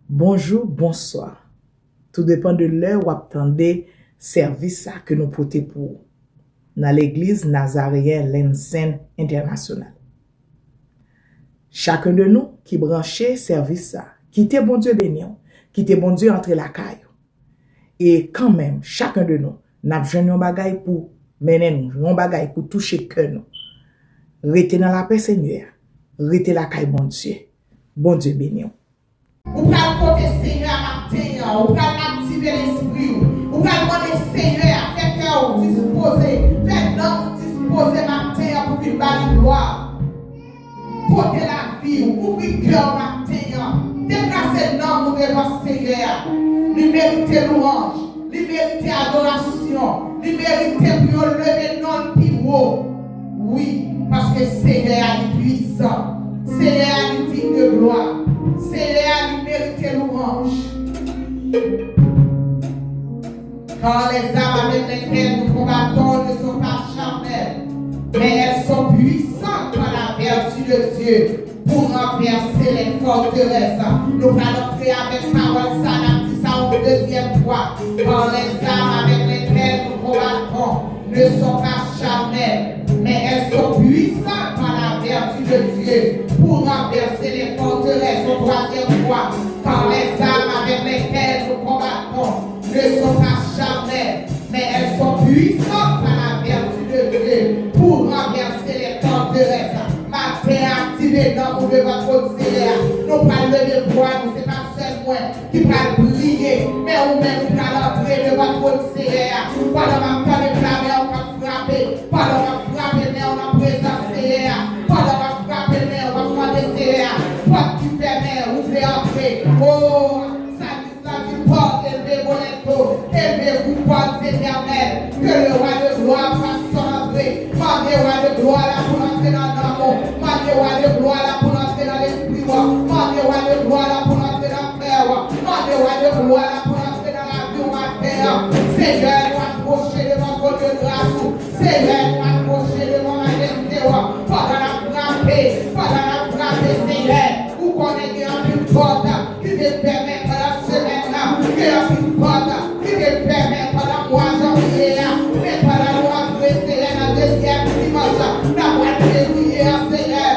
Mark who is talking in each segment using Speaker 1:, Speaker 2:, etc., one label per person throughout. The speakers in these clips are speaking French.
Speaker 1: Bonjour, bonsoir. Tout dépend de l'heure où attendez service que nous portons pour dans l'église Nazaréen Lensen International. Chacun de nous qui branchait service ça, qui était bon Dieu béni, qui était bon Dieu entre la caille. Et quand même, chacun de nous, n'a besoin un bagay pour mener nous, un bagay pour toucher cœur nous. Restez dans la paix Seigneur, restez la caille bon Dieu béni.
Speaker 2: Ou pral côté Seigneur matin, ou pral activer l'esprit, ou pral demander Seigneur à faire cœur disposer, faire l'homme disposer matin pour qu'il bali gloire. Porter la vie, ouvrir cœur matin, déplacer l'homme devant Seigneur. Lui mérite louange, lui mérite adoration, lui mérite pour lever non plus haut. Oui, parce que Seigneur est puissant, Seigneur est digne de gloire. Seigneur, il mérite louange. Car les armes avec lesquelles nous combattons ne sont pas charnelles, mais elles sont puissantes par la vertu de Dieu pour renverser les forteresses. Nous allons entrer avec parole, ça n'a dit ça en deuxième fois. Car les armes avec lesquelles nous combattons ne sont pas charnelles, mais elles sont puissantes par la vertu de Dieu pour renverser les forteresses au troisième fois. Car les armes avec lesquelles nous combattons ne sont pas charnelles, mais elles sont puissantes par la vertu de Dieu pour renverser les forteresses. Matin activé dans mon devant conseiller. Nous parlons de voix, nous c'est pas seul moi qui va briller, mais ou même qui va entrer devant conseiller. Pendant ma temps de clamer, on va frapper. Pendant ma frapper, mais on a présence Seigneur. Pendant ma frapper, mais on va demander Seigneur. Porte qui permet, ouvrez entrer. Oh, ça dit porte, élevez vos lettres, élevez-vous portes éternelles. Que le roi de gloire fasse son entrée. Mandez roi de gloire là pour entrer dans l'amour. Mandez roi de gloire là pour entrer dans l'esprit. Mandez roi de gloire là pour entrer dans le cœur. Mandez roi de gloire là pour entrer dans la vie matin. Seigneur, nous approcher devant votre Dieu de grâce. Seigneur, nous approcher devant ma majesté. Pendant la frappe, Seigneur, vous connaissez une porte qui te permet par la semaine là, qui est une porte qui te permet par la mois janvier là, mais par la loi de Seigneur, la deuxième dimanche, la mois de février, Seigneur,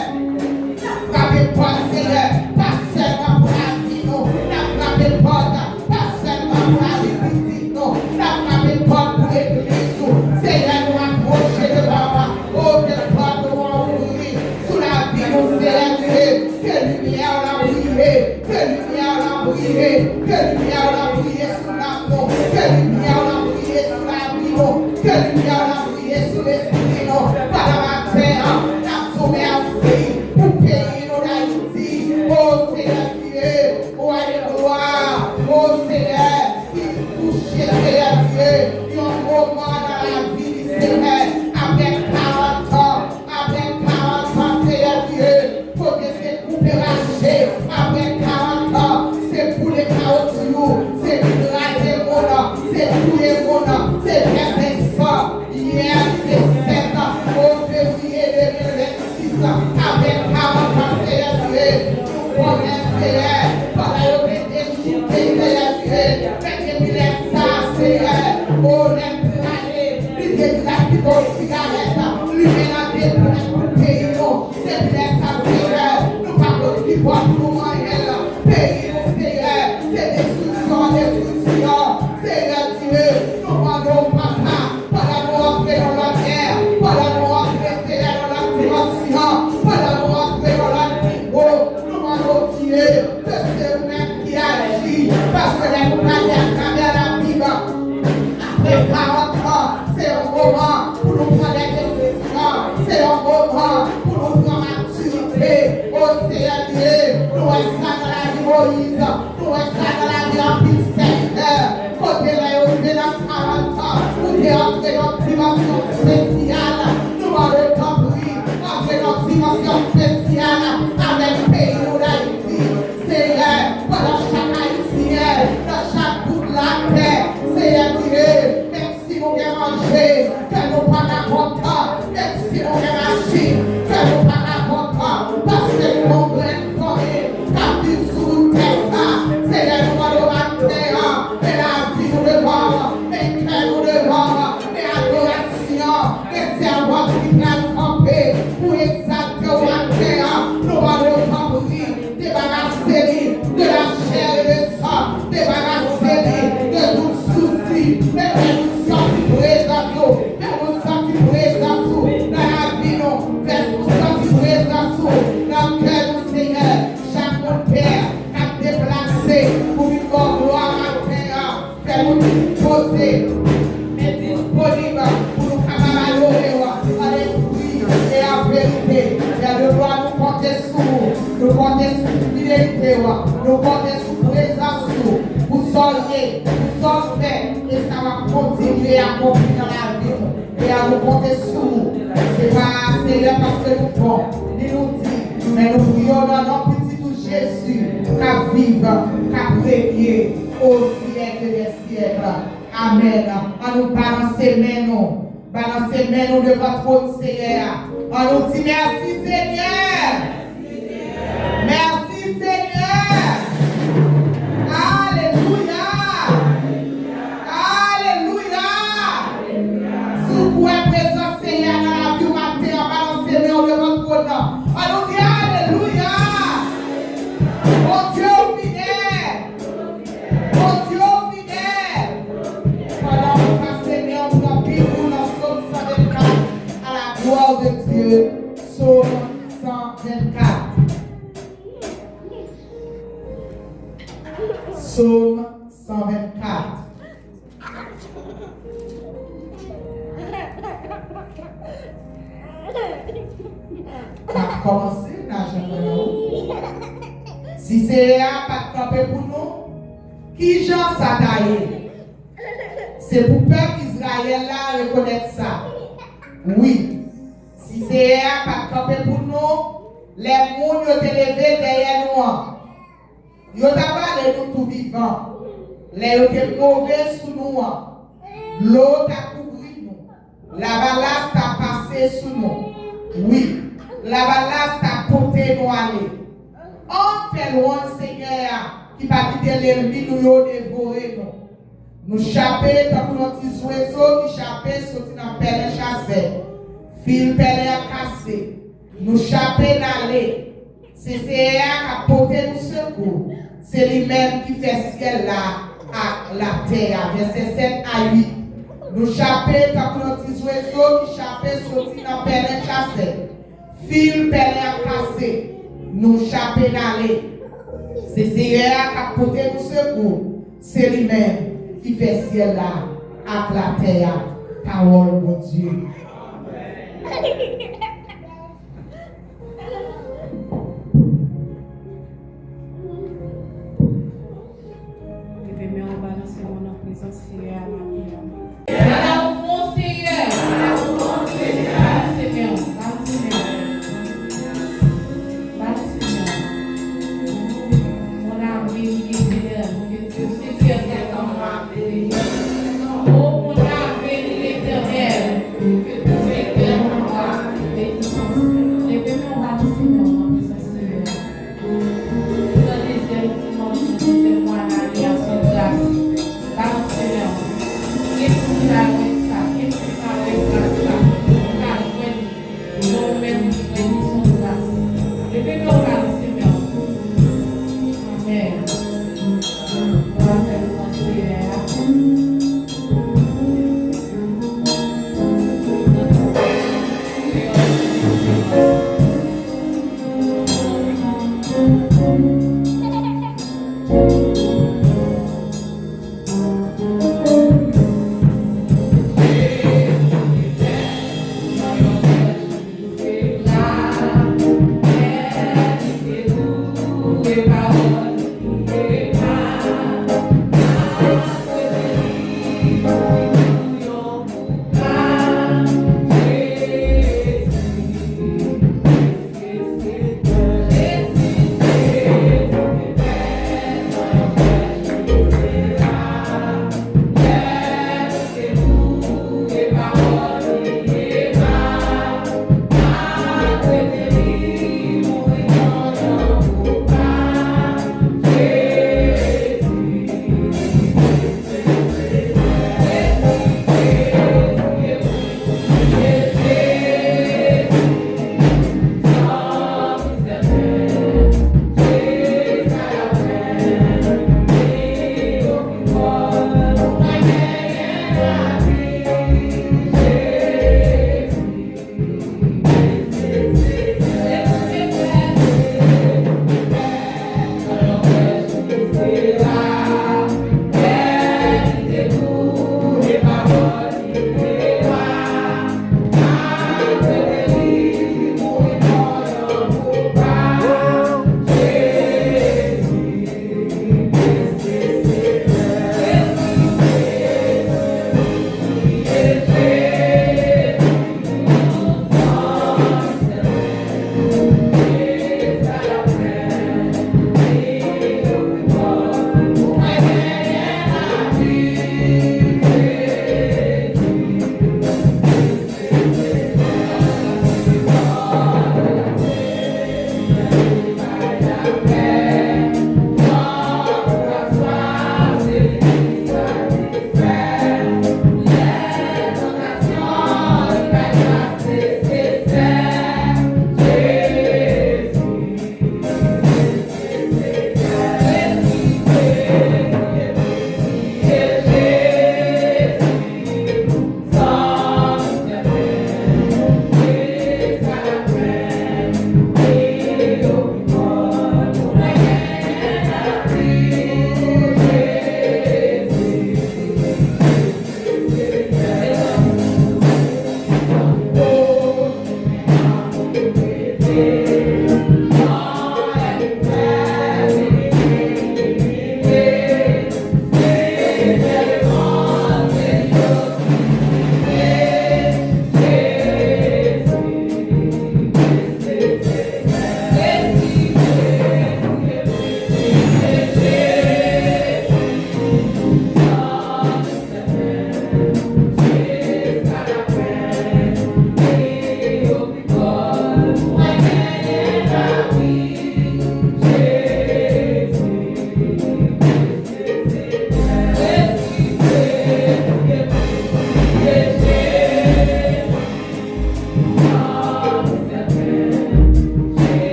Speaker 2: frappez porte, Seigneur, pas seulement pour la vie, non, la frappez porte, pas seulement pour la vie politique, non, la frappez porte pour l'église, Seigneur, nous approcher de Baba, oh, que porte nous ouvrir sous la vie, nous célébrer, que lumière la briller, que lumière la briller, que lumière la briller sous l'amour, que lumière la briller sous la vie, que lumière la briller sous l'esprit, par la terre, la merci pour payer nos Haïti, oh Seigneur Dieu, oh allez gloire, oh Seigneur, qui touche Seigneur Dieu, un moment dans la vie du Seigneur, avec 40 ans, Seigneur Dieu, pour que c'est coupé raché, après 40 ans, c'est pour les caoutchoucs, c'est pour raser mon nom, c'est pour les mondes, c'est verset 100, hier c'est 7 ans, au février 2026, avec 40 ans, Seigneur Dieu, nous connaissons Seigneur, pendant le déchiré, Seigneur Dieu, faites qu'il est ça, Seigneur, on est plané, lui dit la petite cigarette, lui mélanger pour le pays, c'est bien ça, Seigneur, nous parlons qui voit pour moi, pays, Seigneur, c'est destruction, Seigneur Dieu, nous demandons papa, pendant nous entrer dans la terre, pendant nous entrer, Seigneur, dans la dimension, pendant nous entrer dans la niveau, nous demandons Dieu, que c'est vous-même qui agit, parce que les montagnes à travers la Bible, après 40 ans, c'est un moment pour nous prendre des décisions, c'est un moment pour nous prendre maturité, oh Seigneur Dieu, nous restons dans la vie Moïse, nous restons dans la vie en plus Seigneur, côté là, au delà de 40 ans, nous sommes entrés dans une dimension spéciale, nous allons compris, entrer dans une dimension spéciale, avec le pays d'Haïti, Seigneur, pendant chaque Haïtien, dans chaque bout de la terre, Seigneur Dieu, même si nous avons mangé, que nous pas content, même si nous avons marché, que nous pas content, parce que nous avons formé, car tu sous terre, c'est débarrassez-les de la chair et de sang. Débarrassez-les de tout souci. Faites-nous sortir présent. Faites-nous sortir présent. Dans la vie, non. Faites-nous sortir présent. Dans le cœur du Seigneur. Chaque mon Père a déplacé pour une bonne gloire à terre. Faites-nous disposer et disponible pour nous camarades à l'esprit et à vérité. Et de gloire nous compter sur nous compter sur fidélité, nous compter sur présence, vous soyez, vous sortez, et ça va continuer à confier dans la vie et à nous compter sur nous. C'est pas Seigneur parce que nous faisons, il nous dit, mais nous prions dans notre petit Jésus, qu'à vivre, qu'à régner au siècle des siècles. Amen. On nous balancer maintenant. Balancez nous de votre trône, Seigneur. On nous dit merci, Seigneur. Merci, Seigneur. Alléluia. Alléluia. Si vous pouvez présenter, Seigneur, dans la vie matin, balancez nous de votre trône. On nous dit Alléluia. Mon Dieu fidèle. Mon Dieu fidèle. Pendant que vous passez, nous avons Bible, nous sommes 124 à la gloire de Dieu. Psaume 124. Psaume 124. On va commencer, là, si c'est pas de camper pour nous, qui Jean ça taillé? C'est pour peuple Israël là reconnaître ça. Oui. Si c'est pas de camper pour nous, les gens ont été levés derrière nous. Ils ont parlé de nous tout vivant. Les ont été mauvais sous nous. L'eau a couvert nous. La balasse a passé sous nous. Oui. La balasse a porté nous aller. On fait loin, Seigneur, qui va quitter l'ennemi, nous dévorer nous. Nous chapper comme nos petits oiseaux qui chapper sorti dans le pelle chassé. Fil pelle cassé. Nous chapper d'aller. C'est Seigneur qui a porté nous secours. C'est lui-même qui fait ciel là à la terre. Verset 7 à 8. Nous chapper comme nos petits oiseaux qui chapper sorti dans le pelle chassé. Fil pelle cassé. Nous chapper d'aller. C'est Seigneur qui a porté nous secours. C'est lui-même qui fait ciel là à la terre. Parole de Dieu.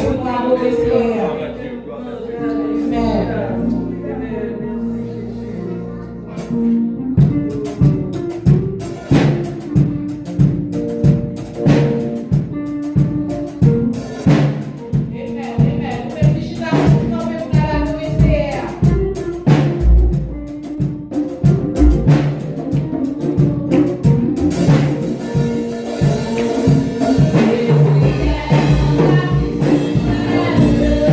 Speaker 2: pour nous adorer, Seigneur. Amen.
Speaker 3: Yeah.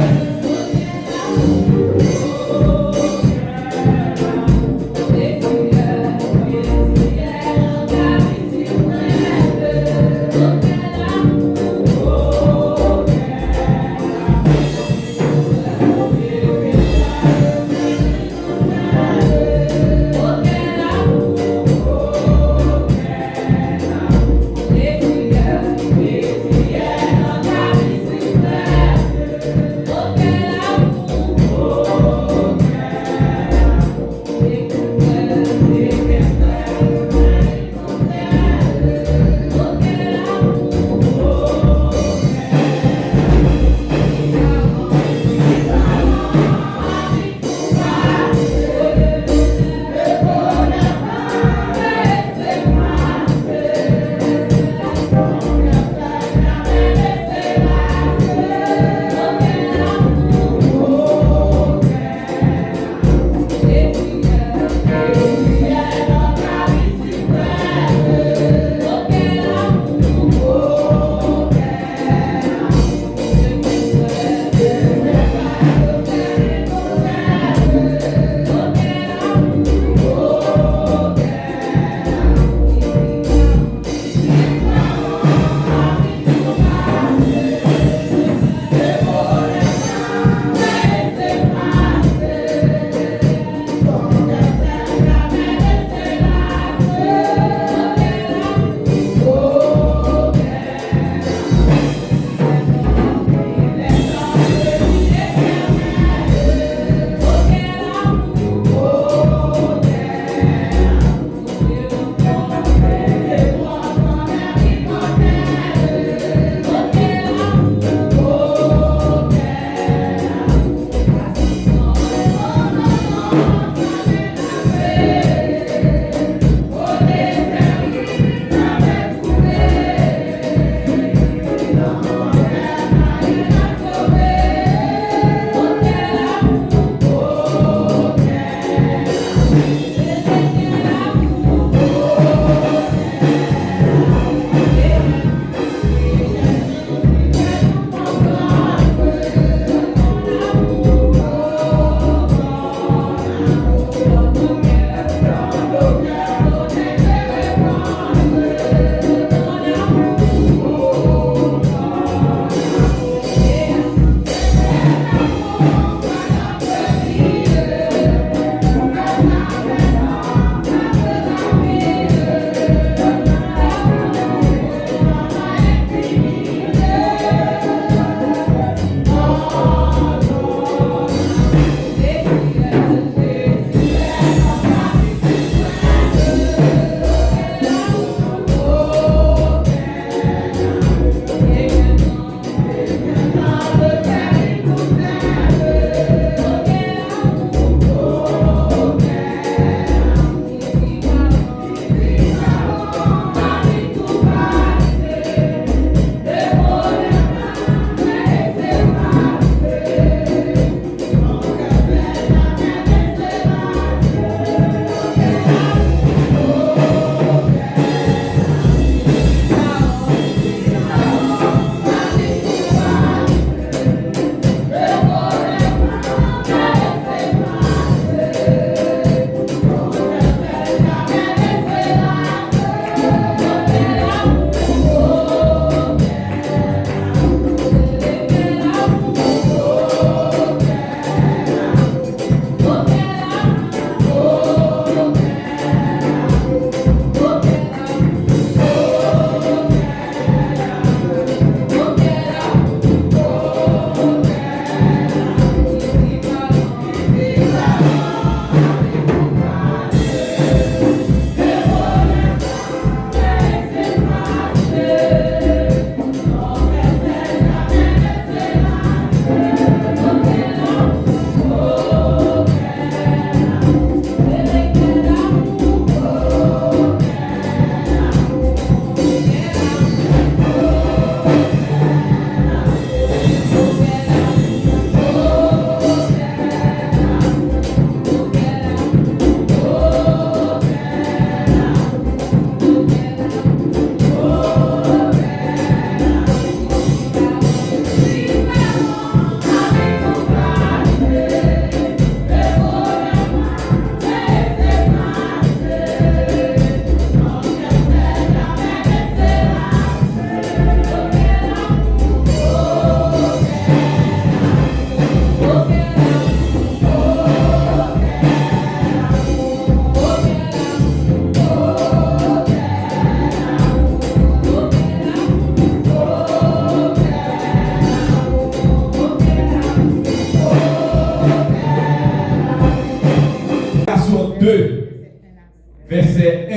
Speaker 3: verset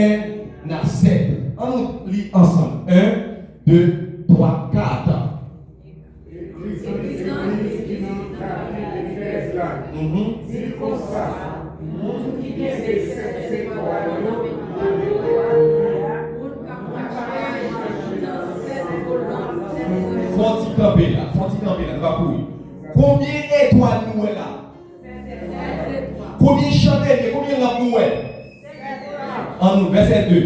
Speaker 3: 1 à 7. On nous lit ensemble. 1, 2, 3, 4.
Speaker 2: C'est comme ça. Monde qui vient de cette
Speaker 3: Fonti camper là, va courir. Combien d'étoiles nous est là? Combien de chandelles, combien de lampes nous est? En nous, verset 2.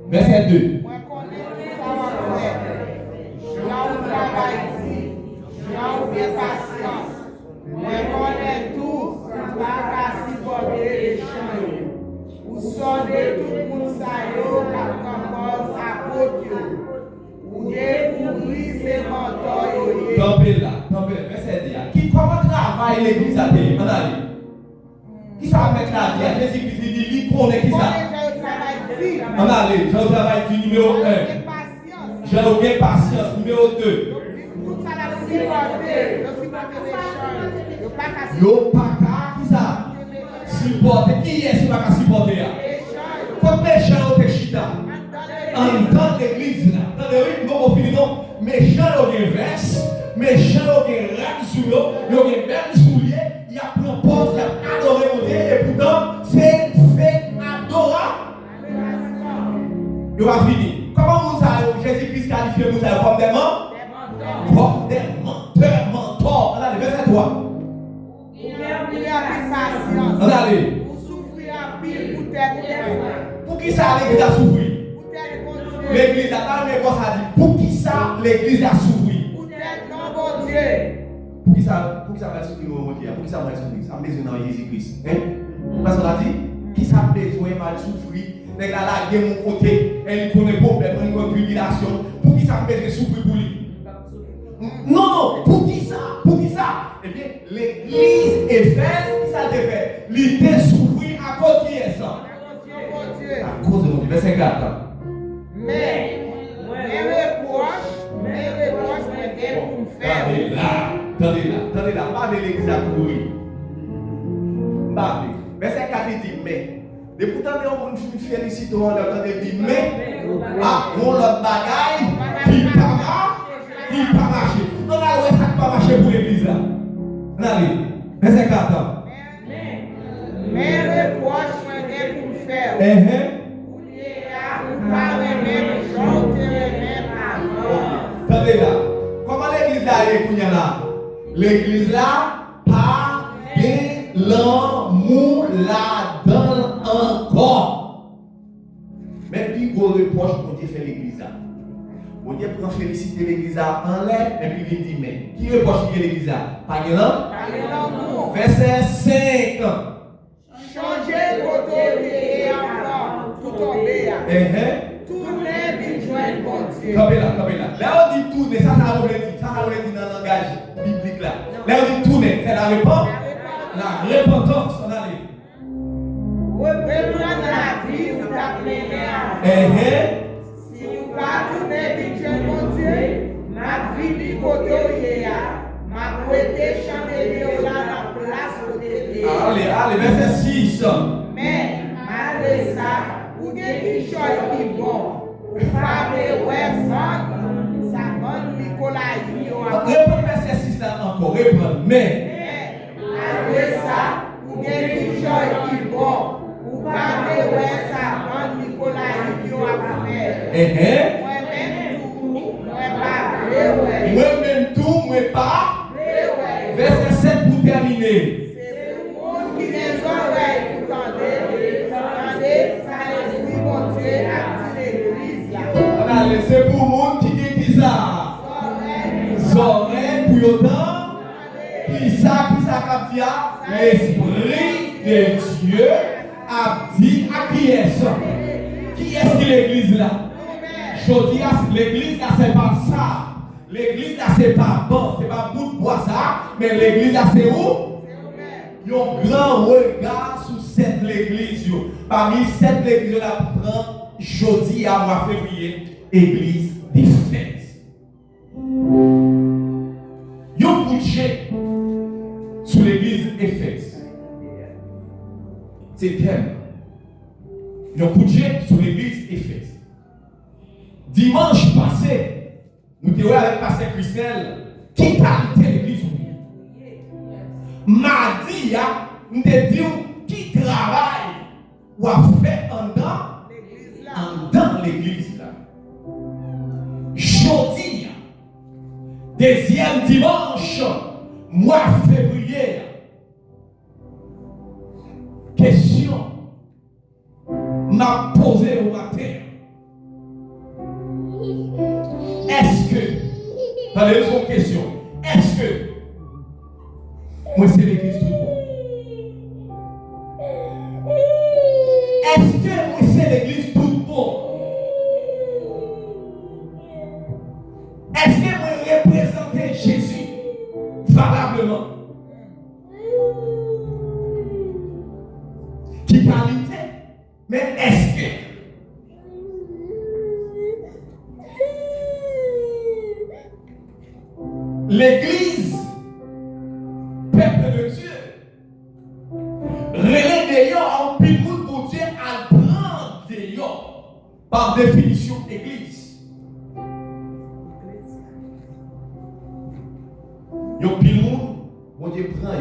Speaker 3: Verset 2.
Speaker 2: Moi, connais tout ça, mon frère. Là où travail ici, là où bien patience. Moi, connais tout, pas qu'à supporter les champs. Ou sonner tout le monde, ça y est, qu'à compose à côté. Ou découvrir ses mentors.
Speaker 3: Campez là, verset 2. Qui comment travaille l'église à terre? On a dit. Qui ça met la vie? Jésus-Christ dit, il connaît qui ça? On a dit, je travaille du numéro 1. J'ai aucune patience, numéro 2. Yo pas qu'à qui ça? Supporter. Qui est-ce qui va supporter? Comme les gens ont chita. En l'église là, dans le rythme qu'on finit non, mes gens ont des vestes, mes gens ont des règles sur eux, ils ont des belles souliers, il y a plein de portes, il y a adoré mon Dieu, et pourtant c'est fait adorable. Il va finir. Comment vous savez, Jésus-Christ qualifie vous savez comme des menteurs? Comme des menteurs. Regardez, verset 3. Regardez. Pour qui ça l'église a souffert? L'église a pas mais quoi ça dit? Pour qui ça l'église a souffert? Pour qui ça va souffrir mon Dieu? Pour qui ça va souffrir? Ça me besoin dans Jésus-Christ. Parce qu'on a dit, qui ça besoin mal souffrir? Les gars là, il y a mon côté, elle connaît problème, elle connaît tribulation. Pour qui ça me besoin souffrir pour lui? Non, pour qui ça? Pour qui ça? Eh bien, l'église Éphèse, qui ça te fait? L'idée souffrir à cause de qui est ça? À cause de mon Dieu. Verset 4.
Speaker 2: Mais reproche, me viennent pour me faire.
Speaker 3: Attendez là, pas de l'église à courir. Verset 4 il dit, mais. Et pourtant, on nous félicite, on a dit, mais, on l'autre bagaille qui pas marché. On a ça qui pas marché pour l'église là. Allez, verset 4.
Speaker 2: Mais reproche, me viennent pour me faire.
Speaker 3: Attendez là, comment l'église là est là? L'église là, pas de l'amour là-dedans encore. Mais puis, vous reproche, mon Dieu fait l'église là. Mon Dieu prend féliciter l'église là en l'air, et puis il dit, mais qui reproche l'église là? Pas de l'amour. Verset 5.
Speaker 2: Changer l'autorité encore, tout tomber. Tourner, puis joindre mon Dieu.
Speaker 3: Campez là. Là, on dit tourner, ça veut dire dans le langage biblique là. Là, on dit tourner, c'est la repentance. La repentance, on a dit.
Speaker 2: Reprendre la vie, vous t'appelez avant. Si vous ne pas tourner, puis joindre mon Dieu, ma vie du côté, ma prêté chandelier là, la place côté.
Speaker 3: Allez, verset 6.
Speaker 2: Mais, malgré ça, vous avez des choses qui vont. Vous parlez, ouais, ça donne Nicolas.
Speaker 3: Reprends verset 6 là encore, reprends. Mais,
Speaker 2: malgré ça, vous avez des choses qui vont. Vous parlez, ouais, ça donne Nicolas à faire.
Speaker 3: Moi-même tout, moi pas. Verset 7 pour terminer.
Speaker 2: C'est le monde qui les oreilles pour tendez, ça les dit mon Dieu à l'église là.
Speaker 3: Allez, c'est pour le monde qui dit ça. Oreilles pour autant. Qui ça qu'a dit? L'Esprit de Dieu a dit à qui est-ce? Qui est-ce qui l'église là? Je dis à l'église là, c'est pas ça. L'église là, c'est pas bon, c'est pas bout de bois ça, mais l'église là, c'est où? Il y a un grand regard sur cette église. Parmi cette église là, prend jeudi à mois février, église d'Éphèse. Il y a un budget sur l'église d'Éphèse. c'est thème. Nous couché sur l'église Éphèse. Dimanche passé, nous étions avec Pasteur Christelle qui qualité l'église. Mardi, nous avons dit qui travaille ou a fait en dans l'église là. Jeudi, deuxième dimanche, mois février. Question m'a posé au matin. Est-ce que, attendez, une question, est-ce que moi c'est l'église tout le monde? Est-ce que moi c'est l'église tout le monde? Est-ce que moi représenter Jésus valablement? Qui qualité? Mais est-ce que l'église, peuple de Dieu, relève d'ailleurs en pile pour Dieu à prendre d'ailleurs par définition église. Yon pile monde, bon Dieu prend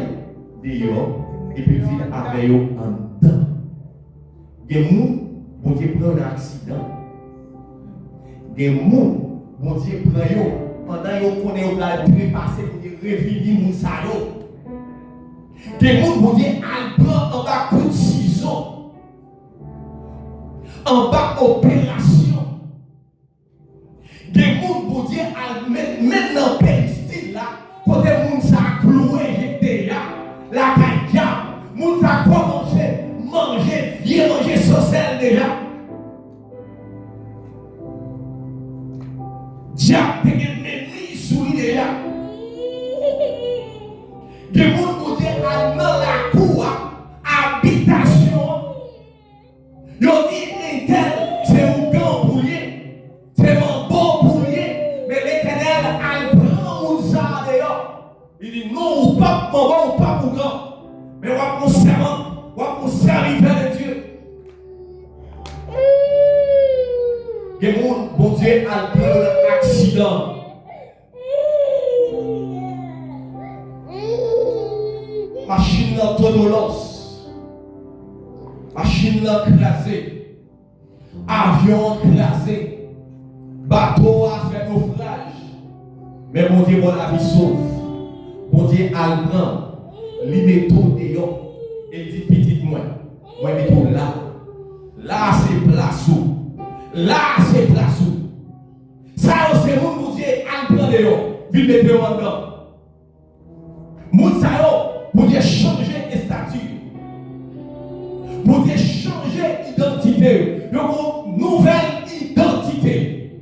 Speaker 3: d'ailleurs et puis vient avec eux en dedans. Des gens, bon Dieu prend un accident. Des gens, bon Dieu prend eux pendant qu'ils connaissent au la passer pour dire revenir mon salaud. Des gens, bon Dieu, al prend en bas coup de ciseau, en bas opération. Des gens, bon Dieu, al mettre dans le péristyle là, côté moun sa cloué j'été là, la caille, moun sa commencé manger, vieux manger saucelle déjà. Diable te gen meni sou li déjà. Des moun côté dans la cour, habitation. Yo dit intel, c'est un grand poulier, c'est un bon poulier, mais l'Éternel a prend moun sa dehors. Il dit non, ou pas mon bon, ou pas mon grand, mais ou mon servant, ou mon serviteur de Dieu. Que mon Dieu a pris un accident. Machine là todolos. Machine là écrasée. Avion écrasé. Bateau a fait naufrage. Mais mon Dieu, mon la vie sauve. Mon Dieu a le prend. Li mettons dehors. Et dit petit moi. Moi mettons là. Là c'est place où. Là, c'est place où. Ça, c'est mon Dieu, al prend dehors. Vite mettez-vous en dedans. Moun sa yo, pour Dieu changer de statut. Pour Dieu changer d'identité. Donc, une nouvelle identité.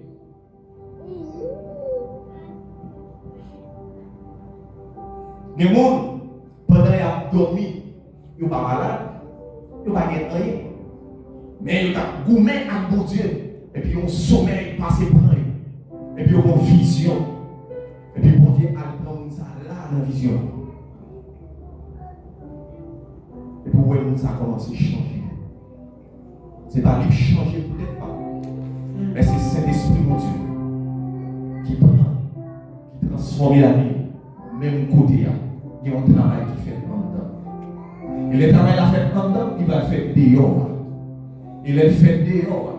Speaker 3: Les gens, pendant qu'ils ont dormi, ils ne sont pas malades, ils ne sont pas rien. Mais ils ont gourmé à bon Dieu. Et puis ils ont sommeil passé par eux. Et puis ils ont vision. Et puis bon Dieu a prendre ça là dans la vision. Et puis vous ça a commencé à changer. Ce n'est pas lui changer, peut-être pas. Mais c'est Saint-Esprit, mon Dieu, qui prend, qui transforme la vie. Même côté, il y a un travail qui fait en dedans. Et le travail a fait en dedans, il va le faire dehors. Il est fait dehors.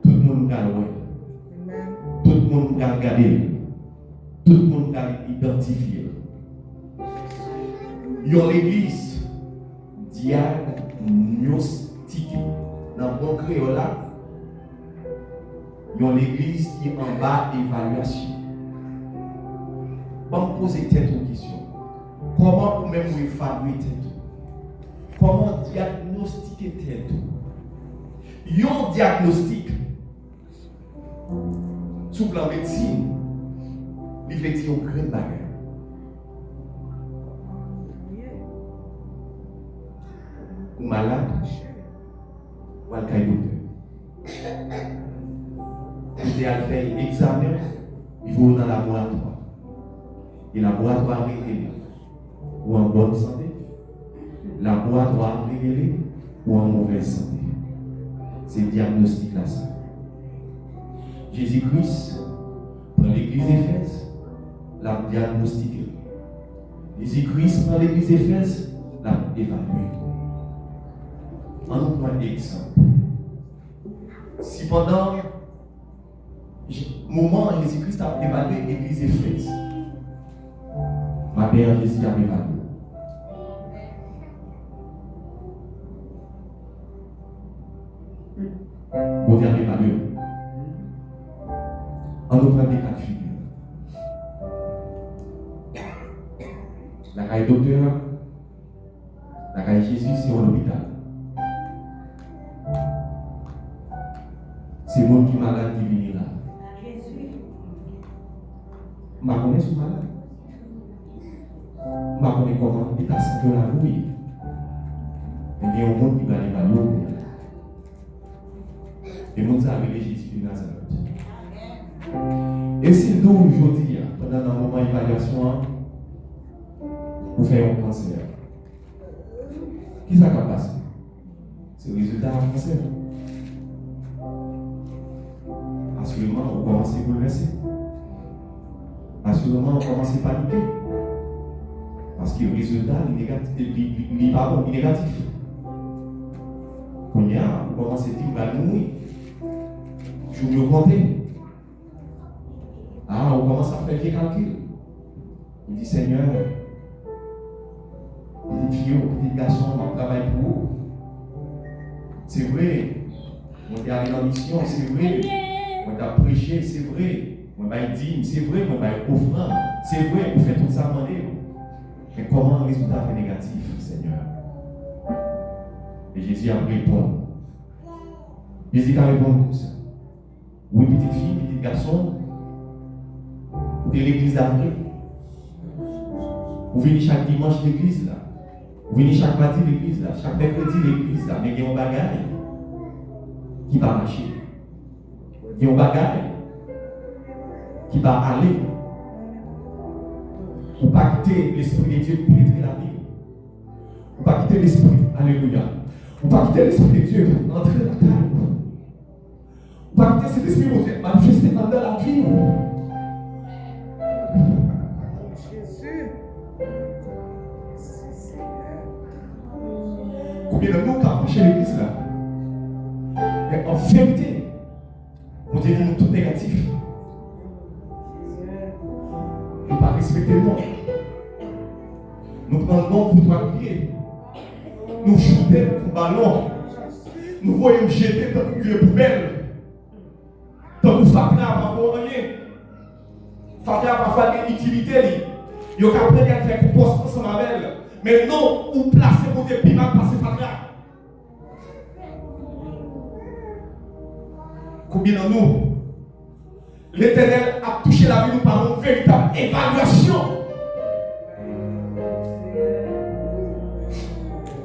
Speaker 3: Tout le monde va le voir. Tout le monde va le regarder. Tout le monde va l'identifier. Il y a l'église diagnostique. Dans le bon créole là, il y a l'église qui est en bas d'évaluation. On me pose tête une question. Comment vous-même vous évaluez tête? Comment diagnostiquer tête? Yon diagnostic sous plan médecine, il fait dire une grande bagarre. Ou malade, ou al kay docteur. Il a fait un examen, il faut dans le laboratoire. Et le laboratoire est ou en bonne santé. la voix doit révéler ou en mauvaise santé. C'est le diagnostic là. Ça. Jésus-Christ, dans l'église Éphèse, l'a diagnostiqué. Jésus-Christ, dans l'église Éphèse, l'a évalué. On nous prend un exemple. Si pendant le moment où Jésus-Christ a évalué l'église Éphèse, ma mère Jésus a évalué. Bon Dieu a évalué. On nous prend des cas de figure. La caille docteur, la caille Jésus, c'est un hôpital. C'est le monde qui est malade qui vient là. Je connais ce malade. Je connais comment l'état de la vie. Mais il y a un monde qui va l'évaluer. Et le monde s'est appelé Jésus de Nazareth. Et si nous, aujourd'hui, pendant un moment d'évaluation, vous faites un cancer, qui ça va passer? C'est le résultat d'un cancer. Assurément, on commence à bouleverser. Assurément, on commence à paniquer. Parce que le résultat, il n'est pas bon, il est négatif. Quand on commence à dire qu'il va mourir. Je vous le compter. Ah, on commence à faire des calculs. Il dit Seigneur, petite fille, petit garçon, on travaille pour vous. C'est vrai. On est allé dans la mission, c'est vrai. On a prêché, c'est vrai. On va être digne, c'est vrai. On va être offrant, c'est vrai. On fait tout ça demander. Mais comment le résultat est négatif, Seigneur? Et Jésus a répondu. Jésus a répondu comme ça. Oui, petite fille, petit garçon, de l'église d'après. Vous venez chaque dimanche l'église là. Vous venez chaque mardi l'église là. Chaque mercredi l'église là. Mais il y a un bagage qui va marcher. Il y a un bagage qui va aller. Pour ne pas quitter l'esprit de Dieu pénétrer la vie. Pour ne pas quitter l'esprit. Alléluia. Pour ne pas quitter l'esprit de Dieu entrer dans la terre. Pour ne pas quitter cet esprit de Dieu manifester dans la vie. Combien de nous qui avons chez l'église là? Mais en vérité, on dit que nous tout négatif. Nous ne pas respecter le monde. Nous prenons le nom pour toi pied. Nous shooter pour ballon. Nous voyons jeter dans une poubelle. Tant que Fatra n'a pas rien. Fatra n'a pas fait d'utilité. Il y a qu'à prendre à faire pour poste ensemble avec elle. Mais non, ou placer pour des piments passer Fatra. Combien de nous, l'Éternel a touché la vie nous par une véritable évaluation.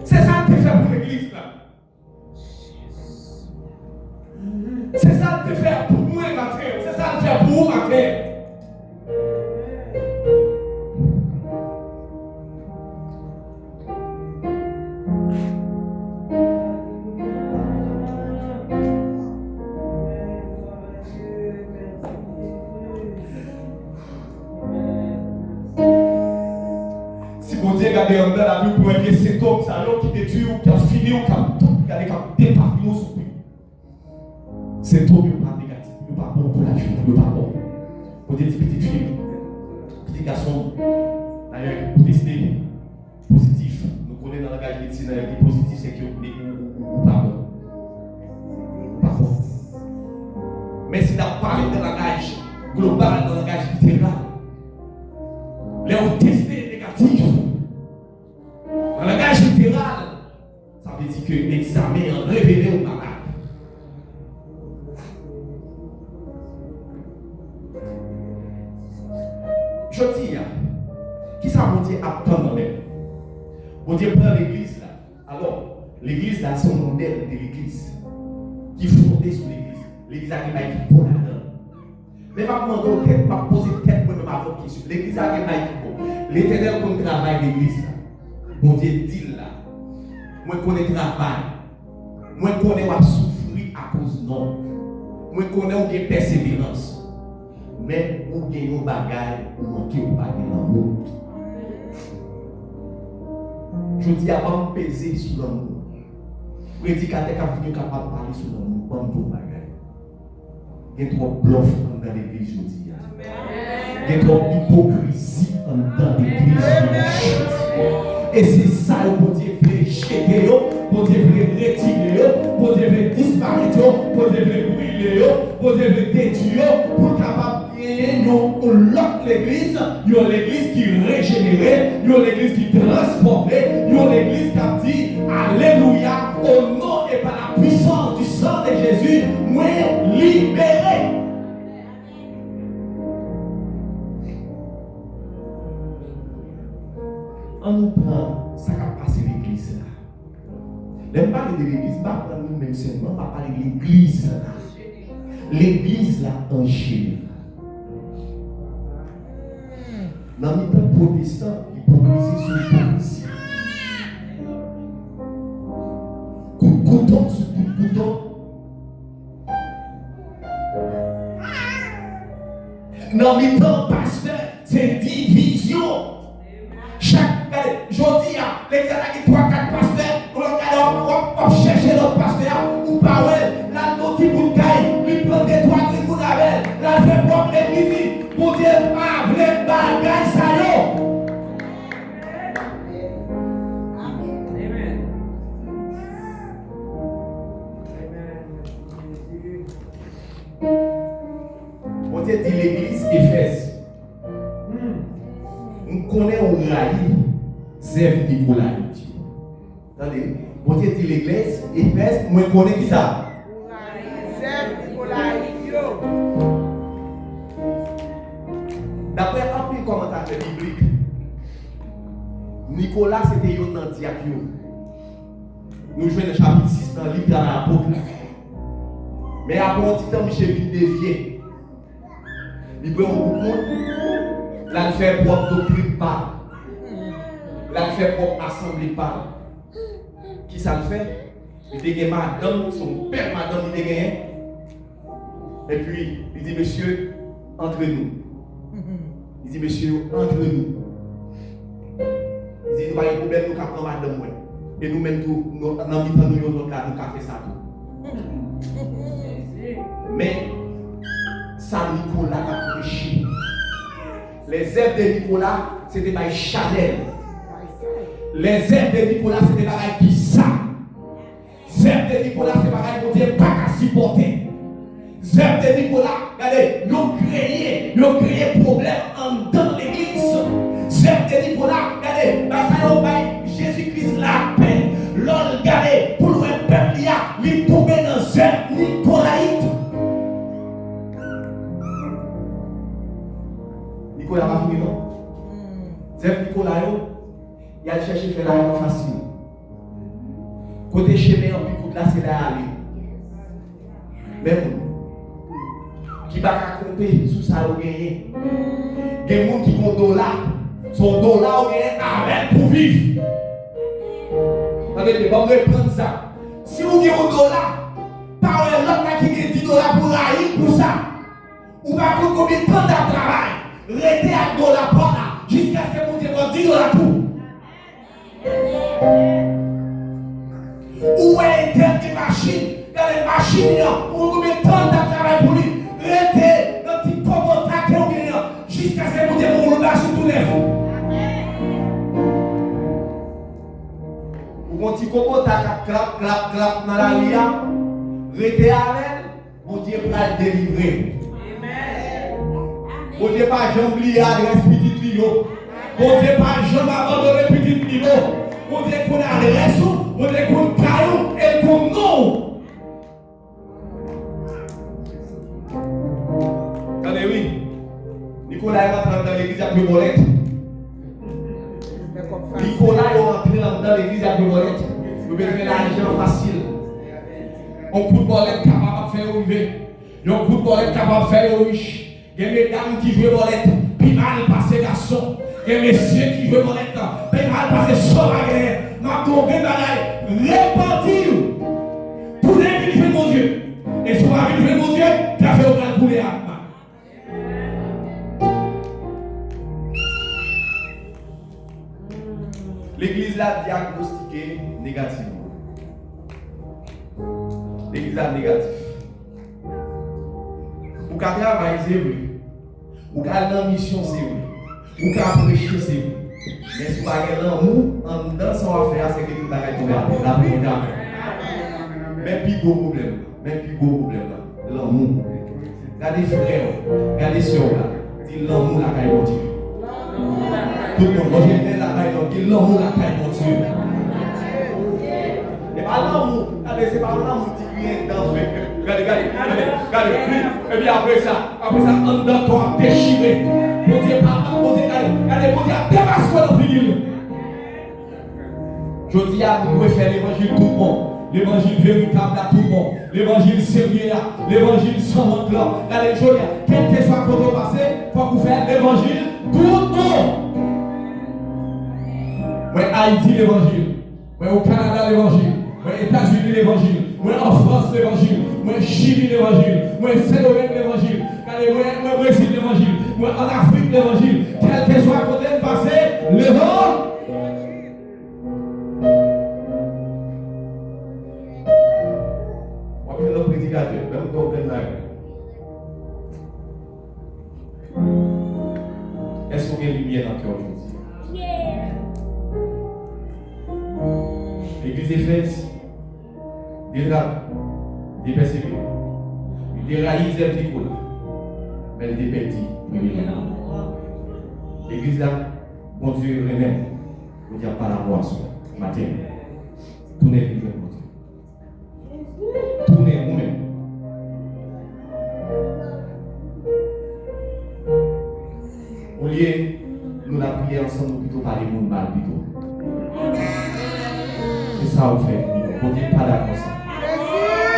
Speaker 3: C'est ça que tu fais pour l'église là. C'est ça que tu fais pour nous matin. C'est ça que tu fais pour vous matin. Regardez en la vie pour enlever cet homme qui détruit ou qui a fini ou qui a dépassé sous lui. Cet homme n'est pas négatif, il n'est pas bon pour la vie, il n'est pas bon. Pour des petites filles, petits garçons, d'ailleurs, pour tester positif. Nous connaissons dans le langage médecin, le positif, c'est qu'il n'est pas bon. Pas bon. Mais si on parle dans le langage global, dans le langage littéral, les on testé négatif. Dans le langage littéral, ça veut dire que l'examen est révélé au malade. Je dis, qui ça mon Dieu attend dans l'air? Mon Dieu prend l'église là. Alors, l'église là, c'est un modèle de l'église qui est fondé sur l'église. L'église a qui bon là-dedans. Mais je vais demander tête, je vais poser tête pour ma question. L'église a qui bon. L'Éternel pour le travail de l'église là. Mon Dieu dit là, Moi connais travail. Moi connais ou souffrir à cause non. Moi connais ou des persévérance. Mais ou gagne un bagage ou manquer ou pas l'amour. Je dis à pas me peser sur l'amour. Prédicateur qui a fini capable de parler sur l'amour, pas me tout bagage. Il y a trop bluff dans l'église aujourd'hui. Il y a trop hypocrisie dans l'église aujourd'hui. Et c'est ça que bon Dieu veut jeter, bon Dieu veut retirer, bon Dieu veut disparaître, bon Dieu veut brûler, bon Dieu veut détruire pour capable de l'autre l'église, il y a l'église qui est régénérée, il y a l'église qui est transformée, il y a l'église qui a dit Alléluia, au nom et par la puissance du sang de Jésus, moi libéré. On nous prend ça qui a passé l'église là. N'aime pas de l'église, pas prendre nous-mêmes seulement, pas parler de l'église là. L'église là en général. Dans le temps protestant, l'hypocrisie sur l'hypocrisie. Coup de couteau sur coup de couteau. Dans le temps pasteur, c'est division. Je dis, les gens qui 3-4 pasteurs, on cherche l'autre pasteur, ou pas, là, l'autre qui vous gagne, lui prend des 3 qui vous avez, là, fait propre l'église, pour dire, ah, les bagages, ça y est. On dit l'église Éphèse. On connaît au raï. Zève Nicolas. Attendez, bon Dieu dit l'église, Éphèse, moi je connais qui ça? Zève Nicolas. D'après un peu commentateur biblique, Nicolas c'était un dans diacre. Nous jouons le chapitre 6 dans le livre de l'Apôtre. Mais après un petit temps, Michel vient dévier. Il prend beaucoup de monde, là il fait propre doctrine pas. Là, il fait propre assemblée parle. Qui ça le fait? Il dit que madame, son père, madame, il dit gagné. Et puis, il dit, monsieur, entre nous. Il dit, monsieur, entre nous. Il dit, nous pas de problème, nous avons madame. Et nous-mêmes, nous avons fait ça tout. Mais, ça, Nicolas a prêché. Les œuvres de Nicolas, c'était par Chanel. Les œuvres de Nicolas, c'est des bagages qui ça. Les œuvres de Nicolas, c'est des bagages qu'on dit pas qu'à supporter. Les œuvres de Nicolas, regardez, ils ont créé problème en dans l'église. Les œuvres de Nicolas, regardez, Jésus-Christ la paix. L'on regardez, pour le peuple, il tombe dans les œuvres nicolaïtes. Nicolas va finir, non? Les œuvres Nicolas, il a cherché faire la facile. Côté chemin, en plus, là, c'est là aller. Même qui va compter sous ça, au gagner. Il y a des gens qui ont $, son dollar au gagner avec pour vivre. Attendez, on va prendre ça. Si vous avez $, par l'autre qui a $10 pour aller pour ça, ou pas combien de temps de travail, restez à $, par là, jusqu'à ce que vous ayez $10 pour. Où est les machines? Dans les machines, on met tant de travail pour lui. Restez dans le petit commandant jusqu'à ce que vous ayez le marché tout neuf. Ou mon petit commandant clap dans la ria, restez avec, mon Dieu va le délivrer. Mon Dieu pas jamais oublier l'adresse petite Lio. Mon Dieu pas jamais abandonner petite Lio. On dirait qu'on a l'adresse, on dirait qu'on caillou et qu'on non. Attendez, oui. Nicolas est rentré dans l'église avec une molette. Nicolas est rentré dans l'église avec une molette. Vous avez l'argent facile. On coup de molette capable de faire arriver. Un coup de molette capable de faire riche. Il y a des mesdames qui jouent molette, puis mal passer garçon. Il y a des messieurs qui jouent molette, puis mal passer sauvage. Ma qu'on vient d'aller répartir pour les mon Dieu. Et si on a vu mon Dieu, tu as fait aucun poulet à L'église a diagnostiqué négativement. L'église a négatif. Ou qu'à travailler, c'est vrai. Ou qu'à aller en mission, c'est vrai. Ou qu'à prêcher, c'est vrai. Mais si vous avez l'amour, en dedans, ça va faire, c'est que tout va être ouvert. La paix est même plus gros problème. Même plus gros problème. L'amour. Regardez frères, regardez sœurs là. Dis l'amour, la caille continue. Tout le monde, j'ai la caille, donc l'amour, la caille continue. Et pas l'amour, c'est pas l'amour qui vient dans le regardez. Et puis après ça, en dedans, toi, déchiré. Mon Dieu, mon Dieu, allez, mon Dieu, dépasse-moi dans le fil. Je dis à vous pouvez faire l'évangile tout le monde. L'évangile véritable à tout le monde. L'évangile sérieux là. L'évangile sans honte là. Allez, je dis, quel que soit quand on passe, il faut que vous fassiez l'évangile tout le monde. Oui, Haïti l'évangile. Oui, au Canada l'évangile. Oui, États-Unis l'évangile. Oui, en France l'évangile. Oui, Chili l'évangile. Oui, Saint-Domingue l'évangile. Allez, oui, Brésil l'évangile. Oui, en Afrique l'évangile. Quel que soit quand on passe, l'évangile. Le prédicateur, même dans le est-ce qu'on a une lumière dans le cœur aujourd'hui? L'église Éphèse, des drames, des persévérés, des raïs et des couleurs, mais des petits. L'église là, bon Dieu, remède, vous dire pas la boisson, matin, tout n'est plus bon Dieu. Tournez vous-même. Au lieu, nous la prière ensemble, nous plutôt parler de mal plutôt. C'est ça qu'on fait. On dit pas d'accord ça.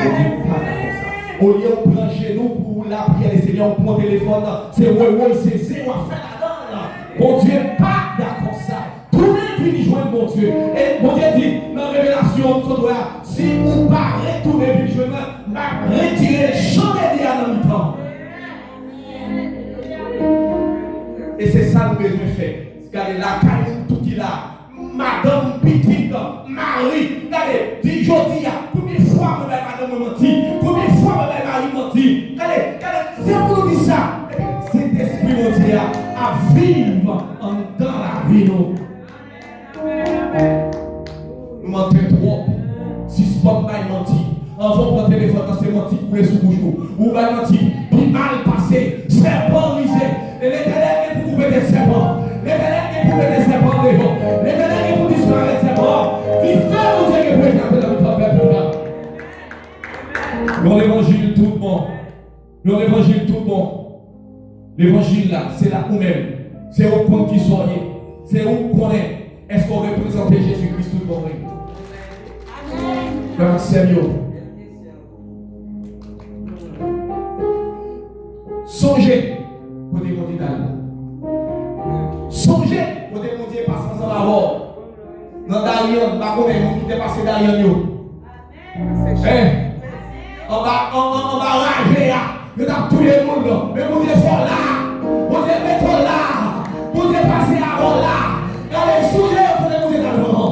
Speaker 3: On dit pas d'accord ça. Au lieu, on prend chez nous pour la prière des Seigneurs, on prend le téléphone, c'est ouais, c'est zéro à faire là-dedans. Mon Dieu, pas d'accord ça. Tournez puis joindre mon Dieu. Et mon Dieu dit, dans la révélation, si vous parlez, tournez puis joindre, retirez chandelier dans le temps. Et c'est ça que nous devons faire. Regardez la caille, tout qui là. Madame Petite, Marie, regardez, dis jodi, combien de fois madame menti, combien de fois Marie menti. Regardez, c'est pour nous dire ça. Cet esprit mon Dieu à vivre dans la vie. Nous mentons trop. Si ce n'est pas menti, avant de prendre le téléphone, c'est menti pour les sous-bouches. Ou pas menti, puis mal passé, serpent risé. L'Éternel est pour couper des serpents. L'Éternel est pour couper des serpents devant. L'Éternel est pour disparaître des serpents. Vive mon Dieu qui peut écarter dans notre peuple. Dans l'évangile tout le monde. Dans l'évangile tout le monde. L'évangile là, c'est là nous-mêmes. C'est où qu'on qui soyez. C'est où qu'on est. Est-ce qu'on représente Jésus-Christ tout le monde? Frère Seigneur. Songez. Côté mon Dieu d'aller. Songez. Côté mon Dieu passe ensemble d'abord. Dans Darion, pas qu'on est qui t'est passé Darion. On va rager là. Nous avons tout le monde. Mais mon Dieu est là. Mon Dieu est là. Mon Dieu est passé avant là. Allez, souriez pour les bouler d'avant.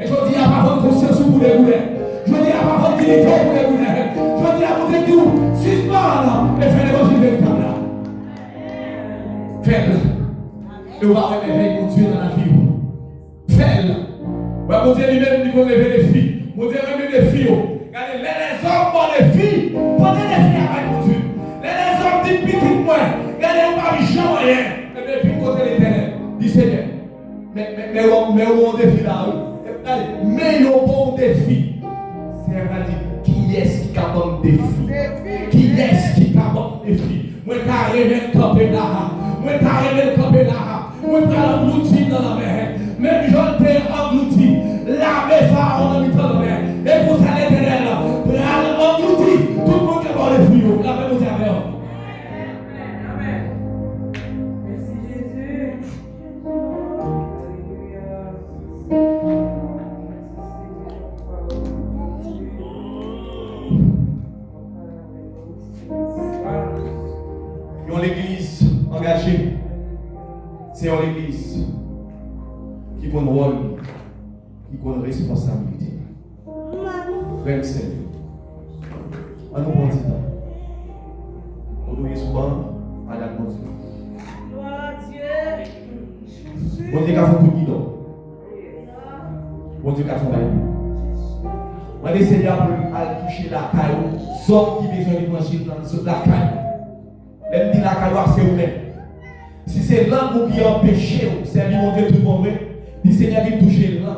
Speaker 3: Et je dis à ma bonne conscience pour les bouler. Je dis à ma bonne dignité pour les bouler. Je dis à mon Dieu tout. Suspends et fais l'évangile véritable là. Faites-le. Et on va réveiller mon Dieu dans la vie. Faites-le. Mon Dieu lui-même, il va réveiller les filles. Mon Dieu réveille les filles. Regardez, les hommes pour les filles. Prenez les filles avec mon Dieu. Les hommes disent petit moi. Regardez, on va lui jamais rien. Et bien, puis côté l'Éternel. Dis Seigneur. Mais on défi là. Mais il y a un bon défi. C'est vrai, qui est-ce qui est capable de défi? Qui est-ce qui est capable de défi? Moi, carrément le camper là. Moi, carrément le camper là. Moi, carrément l'outil dans la mer. Même je t'ai englouti. La mer pharaon dans le temps de la mer. Et pour ça, l'Éternel, englouti. Tout le monde qui a parlé de frio. La même chose avec eux. engagé. C'est en l'église qui prend rôle, qui prend responsabilité. Frère et sœur, à nous prendre du temps. On doit souvent à la Dieu. Bon Dieu qu'a fait tout guidon. Bon Dieu qu'a fait tout. On va essayer à toucher la caille. Sauf qui besoin de plancher dans la caille. Même dit la caille, c'est vous-même. Si c'est langue qui empêche, c'est mon Dieu tout le monde. Le Seigneur vient toucher langue.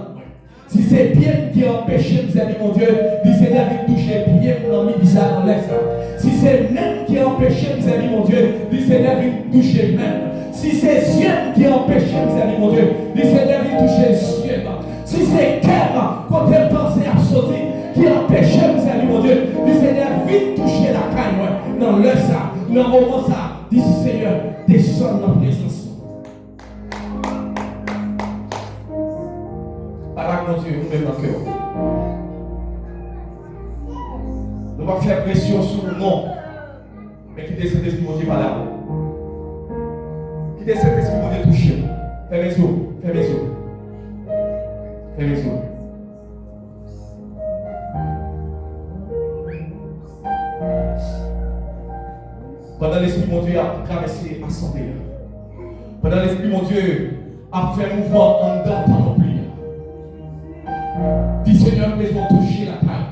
Speaker 3: Si c'est pied qui empêche, c'est mon Dieu, le Seigneur vient toucher pied dans le midi, ça dans l'est. Si c'est même qui empêche, c'est mon Dieu, le Seigneur vient toucher même. Si c'est ciel qui empêche, c'est mon Dieu, le Seigneur vient toucher ciel. Si c'est cœur, quand elle pense à sauter, qui empêche, c'est mon Dieu, le Seigneur vient toucher la caille. Dans l'heure ça, dans le moment ça, dit Seigneur, descends dans la présence. Par mon Dieu, nous mettons dans le cœur. Nous allons faire pression sur le nom, mais qui descend l'esprit mon Dieu par là. Qui descend l'esprit mon Dieu touché. Fermez les yeux, fermez les yeux. Fermez les yeux. Pendant l'esprit mon Dieu a traversé l'assemblée. Pendant l'esprit mon Dieu a fait un mouvement en dedans dans nos prières. Dis Seigneur, besoin de toucher la taille.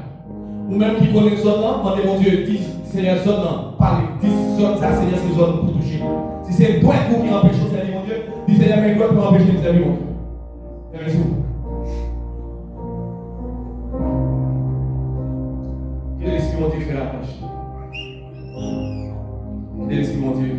Speaker 3: Ou même qui connaît zone là, demandez mon Dieu, dis Seigneur, zone là, parlez, dis zone ça, Seigneur, c'est zone pour toucher. Si c'est toi qui empêche le Seigneur mon Dieu, dis Seigneur, mais toi pour empêcher le Seigneur mon Dieu. Que l'esprit mon Dieu fait la tâche. Que l'esprit mon Dieu